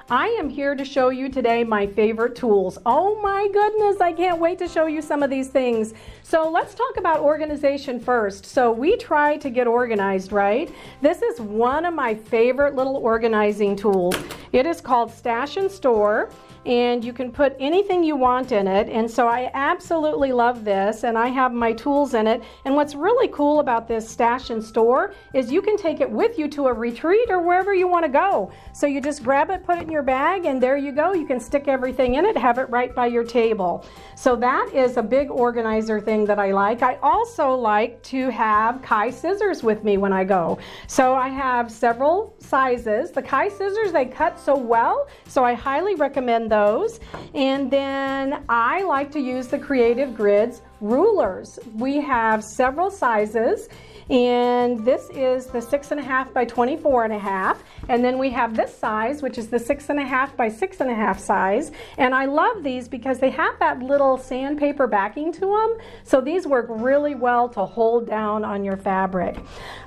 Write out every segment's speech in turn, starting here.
I am here to show you today my favorite tools. Oh my goodness, I can't wait to show you some of these things. So let's talk about organization first. So we try to get organized, right? This is one of my favorite little organizing tools. It is called Stash and Store, and you can put anything you want in it. And so I absolutely love this, and I have my tools in it. And what's really cool about this Stash and Store is you can take it with you to a retreat or wherever you want to go. So you just grab it, put it in your bag, and there you go. You can stick everything in it, have it right by your table. So that is a big organizer thing that I like. I also like to have Kai scissors with me when I go. So I have several sizes. The Kai scissors, they cut so well, so I highly recommend those. And then I like to use the Creative Grids rulers. We have several sizes, and this is the 6.5 by 24.5, and then we have this size, which is the 6.5 by 6.5 size. And I love these because they have that little sandpaper backing to them, so these work really well to hold down on your fabric.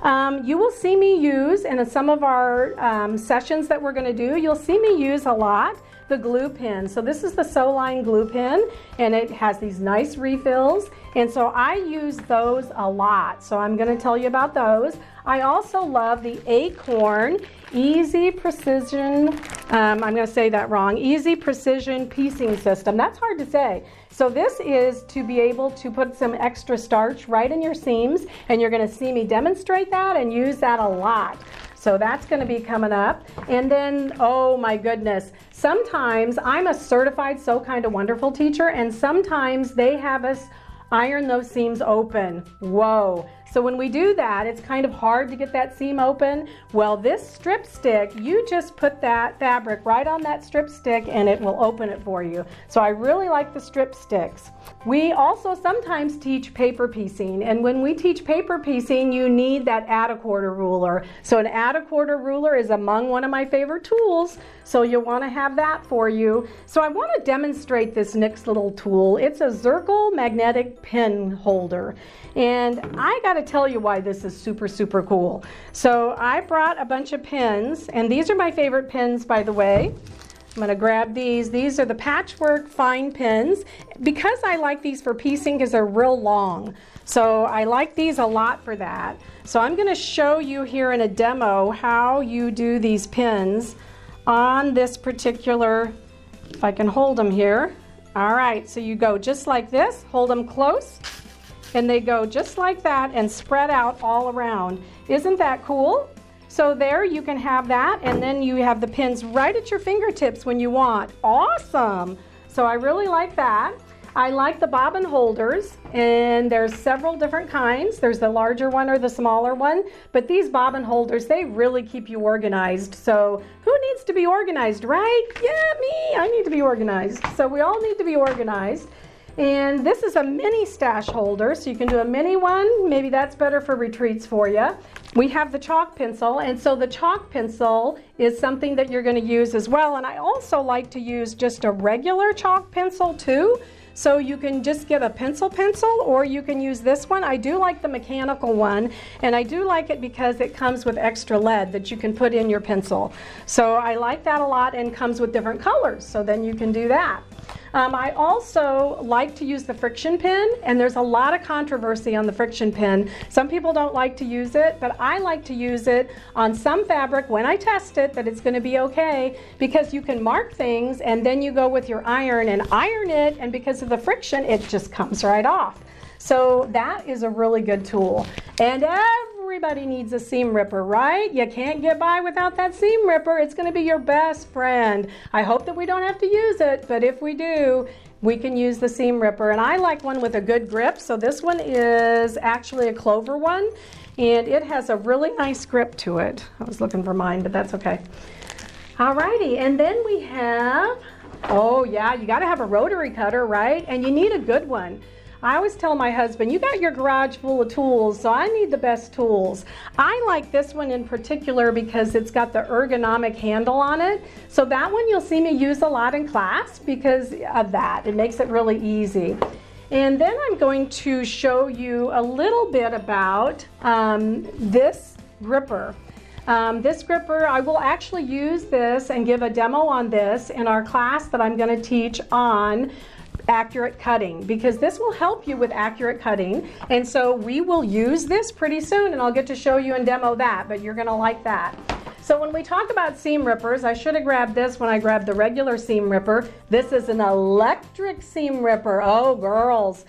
You will see me use, and in some of our sessions that we're going to do, you'll see me use a lot the glue pen. So this is the Soline glue pen, and it has these nice refills, and so I use those a lot. So I'm going to tell you about those. I also love the Acorn Easy Precision, I'm going to say that wrong, Easy Precision Piecing System. That's hard to say. So this is to be able to put some extra starch right in your seams, and you're going to see me demonstrate that and use that a lot. So that's going to be coming up. And then, oh my goodness, sometimes I'm a certified So Kind of Wonderful teacher, and sometimes they have us iron those seams open. Whoa. So when we do that, it's kind of hard to get that seam open. Well, this strip stick, you just put that fabric right on that strip stick and it will open it for you. So I really like the strip sticks. We also sometimes teach paper piecing, and when we teach paper piecing, you need that add-a-quarter ruler. So an add-a-quarter ruler is among one of my favorite tools, so you'll want to have that for you. So I want to demonstrate this next little tool. It's a Zirkle magnetic pen holder, and I got to tell you why this is super cool. So I brought a bunch of pens, and these are my favorite pens, by the way. I'm going to grab these. These are the Patchwork fine pens, because I like these for piecing because they're real long. So I like these a lot for that. So I'm going to show you here in a demo how you do these pins on this particular, if I can hold them here. All right, so you go just like this, hold them close, and they go just like that and spread out all around. Isn't that cool? So there you can have that, and then you have the pins right at your fingertips when you want. Awesome! So I really like that. I like the Bobbin Holders, and there's several different kinds. There's the larger one or the smaller one, but these Bobbin Holders, they really keep you organized. So who needs to be organized, right? Yeah, me! I need to be organized. So we all need to be organized. And this is a mini stash holder, so you can do a mini one. Maybe that's better for retreats for you. We have the chalk pencil, and so the chalk pencil is something that you're going to use as well. And I also like to use just a regular chalk pencil too. So you can just get a pencil, or you can use this one. I do like the mechanical one, and I do like it because it comes with extra lead that you can put in your pencil. So I like that a lot, and comes with different colors, so then you can do that. I also like to use the friction pen, and there's a lot of controversy on the friction pen. Some people don't like to use it, but I like to use it on some fabric when I test it that it's going to be okay, because you can mark things and then you go with your iron and iron it, and because of the friction it just comes right off. So that is a really good tool. And everybody needs a seam ripper, right? You can't get by without that seam ripper. It's going to be your best friend. I hope that we don't have to use it, but if we do, we can use the seam ripper. And I like one with a good grip. So this one is actually a clover one, and it has a really nice grip to it. I was looking for mine, but that's okay. Alrighty, and then we have, oh yeah, you got to have a rotary cutter, right? And you need a good one. I always tell my husband, you got your garage full of tools, so I need the best tools. I like this one in particular because it's got the ergonomic handle on it. So that one you'll see me use a lot in class because of that. It makes it really easy. And then I'm going to show you a little bit about this gripper. This gripper, I will actually use this and give a demo on this in our class that I'm going to teach on accurate cutting, because this will help you with accurate cutting. And so we will use this pretty soon, and I'll get to show you and demo that, but you're going to like that. So when we talk about seam rippers, I should have grabbed this when I grabbed the regular seam ripper. This is an electric seam ripper. Oh, girls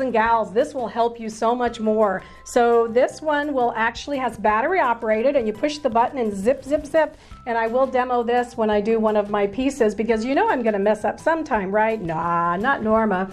and gals, this will help you so much more. So this one will actually has battery operated, and you push the button and zip, zip, zip. And I will demo this when I do one of my pieces, because you know I'm going to mess up sometime, right? Nah, not Norma.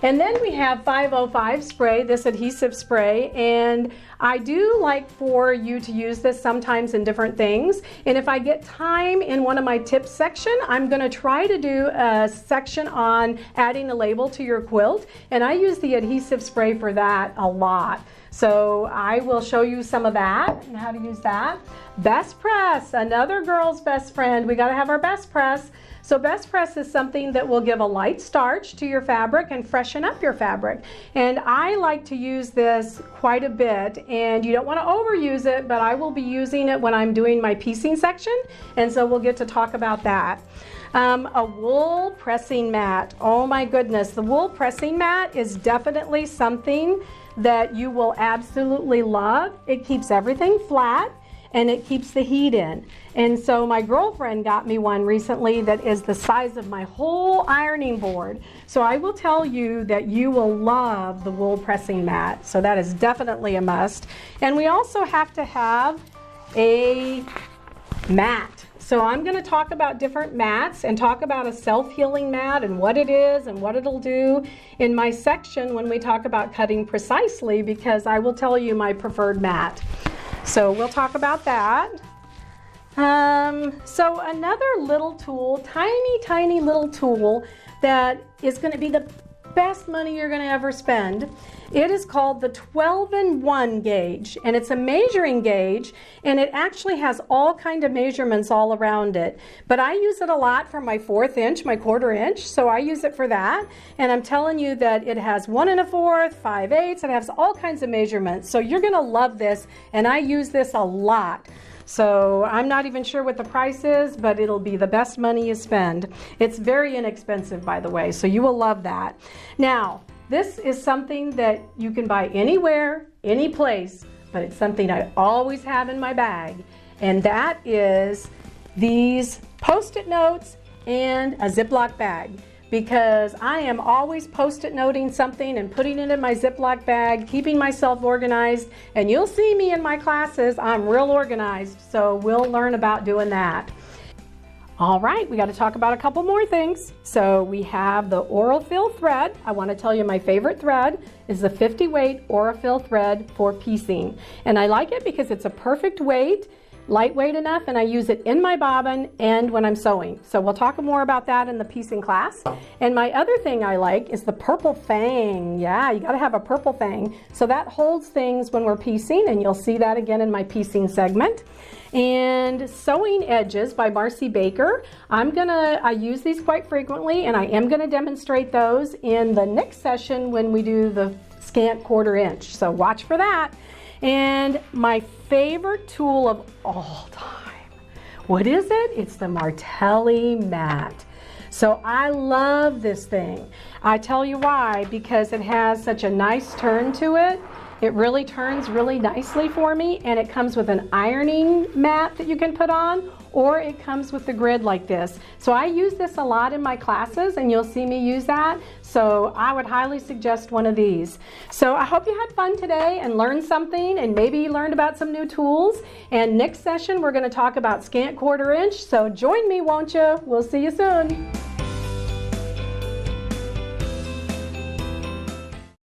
And then we have 505 spray, this adhesive spray, and I do like for you to use this sometimes in different things. And if I get time in one of my tips section, I'm going to try to do a section on adding a label to your quilt, and I use the adhesive spray for that a lot. So I will show you some of that and how to use that. Best press, another girl's best friend. We got to have our best press. So best press is something that will give a light starch to your fabric and freshen up your fabric. And I like to use this quite a bit, and you don't want to overuse it, but I will be using it when I'm doing my piecing section, and so we'll get to talk about that. A wool pressing mat. Oh my goodness, the wool pressing mat is definitely something that you will absolutely love. It keeps everything flat, and it keeps the heat in. And so my girlfriend got me one recently that is the size of my whole ironing board. So I will tell you that you will love the wool pressing mat. So that is definitely a must. And we also have to have a mat. So I'm going to talk about different mats and talk about a self-healing mat and what it is and what it'll do in my section when we talk about cutting precisely, because I will tell you my preferred mat. So we'll talk about that. So another little tool, tiny little tool that is going to be the best money you're going to ever spend. It is called the 12-in-1 gauge, and it's a measuring gauge, and it actually has all kind of measurements all around it. But I use it a lot for my 1/4 inch, my 1/4 inch, so I use it for that. And I'm telling you that it has 1 1/4, 5/8, it has all kinds of measurements. So you're going to love this, and I use this a lot. So I'm not even sure what the price is, but it'll be the best money you spend. It's very inexpensive, by the way, so you will love that. Now, this is something that you can buy anywhere, any place, but it's something I always have in my bag, and that is these Post-it notes and a Ziploc bag, because I am always Post-it noting something and putting it in my Ziploc bag, keeping myself organized, and you'll see me in my classes, I'm real organized, so we'll learn about doing that. All right, we got to talk about a couple more things. So we have the Aurifil thread. I want to tell you my favorite thread is the 50 weight Aurifil thread for piecing. And I like it because it's a perfect weight, lightweight enough, and I use it in my bobbin and when I'm sewing. So we'll talk more about that in the piecing class. And my other thing I like is the purple fang. Yeah, you got to have a purple fang. So that holds things when we're piecing, and you'll see that again in my piecing segment. And Sewing Edges by Marcy Baker. I use these quite frequently, and I am going to demonstrate those in the next session when we do the scant 1/4 inch. So watch for that. And my favorite tool of all time, what is it? It's the Martelli Mat. So I love this thing. I tell you why, because it has such a nice turn to it. It really turns really nicely for me, and it comes with an ironing mat that you can put on, or it comes with the grid like this. So I use this a lot in my classes, and you'll see me use that. So I would highly suggest one of these. So I hope you had fun today and learned something, and maybe you learned about some new tools. And next session, we're going to talk about scant 1/4 inch. So join me, won't you? We'll see you soon.